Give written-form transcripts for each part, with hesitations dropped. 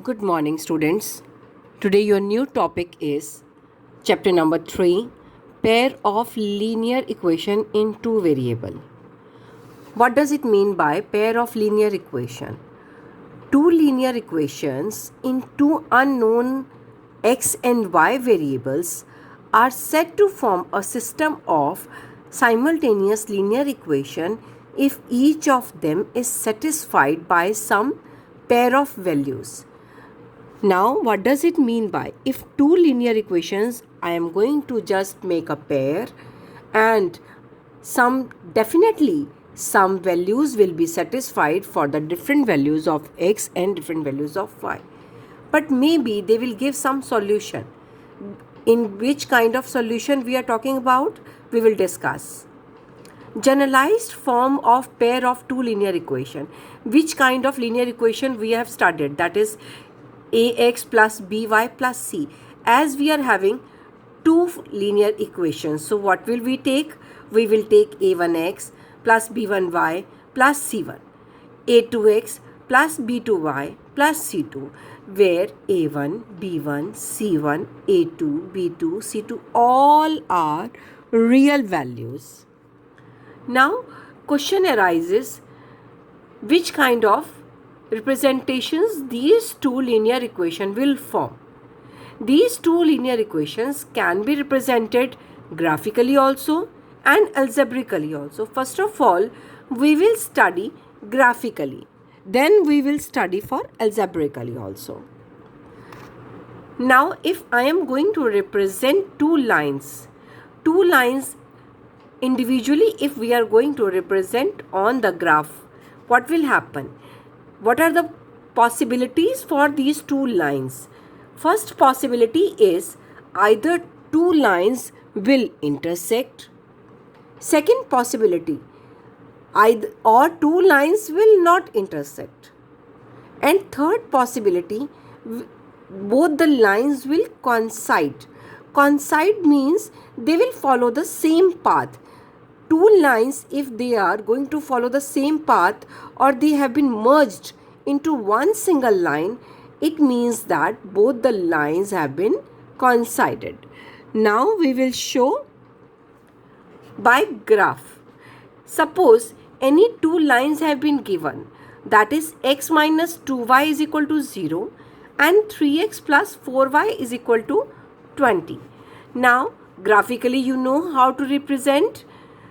Good morning, students. Today, your new topic is chapter number 3, pair of linear equation in two variable. What does it mean by pair of linear equation? Two linear equations in two unknown x and y variables are said to form a system of simultaneous linear equation if each of them is satisfied by some pair of values. Now, what does it mean by if two linear equations, I am going to just make a pair and definitely some values will be satisfied for the different values of x and different values of y. But maybe they will give some solution. In which kind of solution we are talking about, we will discuss. Generalized form of pair of two linear equation. Which kind of linear equation we have studied, that is ax plus by plus c. As we are having two linear equations, so what will we take? We will take a1x plus b1y plus c1, a2x plus b2y plus c2, where a1, b1, c1, a2, b2, c2 all are real values. Now, question arises, which kind of representations these two linear equations will form. These two linear equations can be represented graphically also and algebraically also. First of all, we will study graphically. Then we will study for algebraically also. Now, if I am going to represent two lines individually, if we are going to represent on the graph, what will happen? What are the possibilities for these two lines? First possibility is either two lines will intersect. Second possibility, either or two lines will not intersect. And third possibility, both the lines will coincide. Coincide means they will follow the same path. Two lines, if they are going to follow the same path or they have been merged into one single line, it means that both the lines have been coincided. Now we will show by graph. Suppose any two lines have been given, that is x minus 2y is equal to 0 and 3x plus 4y is equal to 20. Now graphically you know how to represent.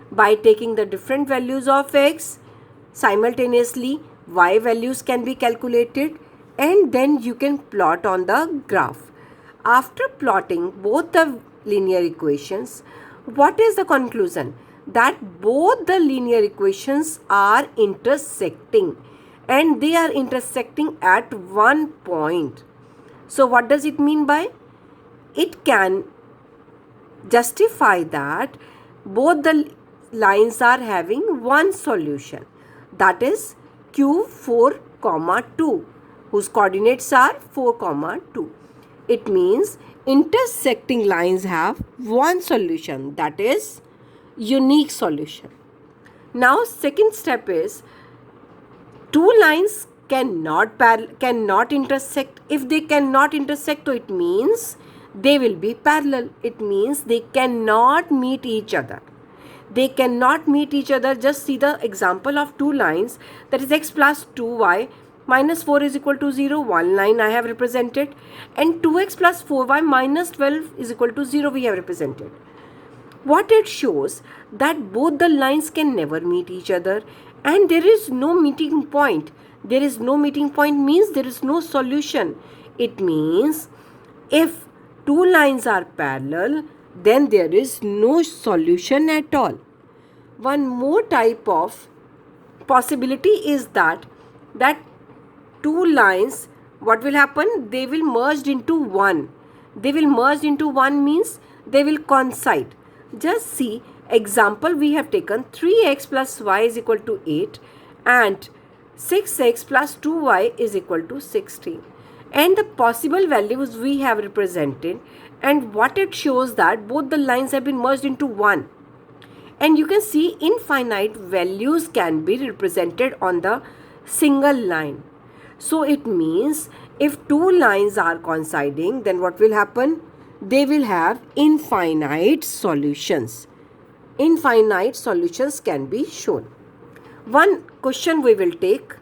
By taking the different values of x, simultaneously y values can be calculated and then you can plot on the graph. After plotting both the linear equations, what is the conclusion? That both the linear equations are intersecting and they are intersecting at one point. So what does it mean by? It can justify that both the lines are having one solution, that is q4, 2, whose coordinates are 4, 2. It means intersecting lines have one solution, that is unique solution. Now second step is two lines cannot intersect. If they cannot intersect, so it means they will be parallel. It means they cannot meet each other. They cannot meet each other. Just see the example of two lines, that is x plus 2y minus 4 is equal to 0, one line I have represented, and 2x plus 4y minus 12 is equal to 0 we have represented. What it shows, that both the lines can never meet each other and there is no meeting point. There is no meeting point means there is no solution. It means if two lines are parallel, then there is no solution at all. One more type of possibility is that two lines, what will happen? They will merge into one. They will merge into one means they will coincide. Just see example, we have taken 3x plus y is equal to 8 and 6x plus 2y is equal to 16. And the possible values we have represented, and what it shows that both the lines have been merged into one. And you can see infinite values can be represented on the single line. So it means If two lines are coinciding, then what will happen? They will have infinite solutions. Infinite solutions can be shown. One question we will take.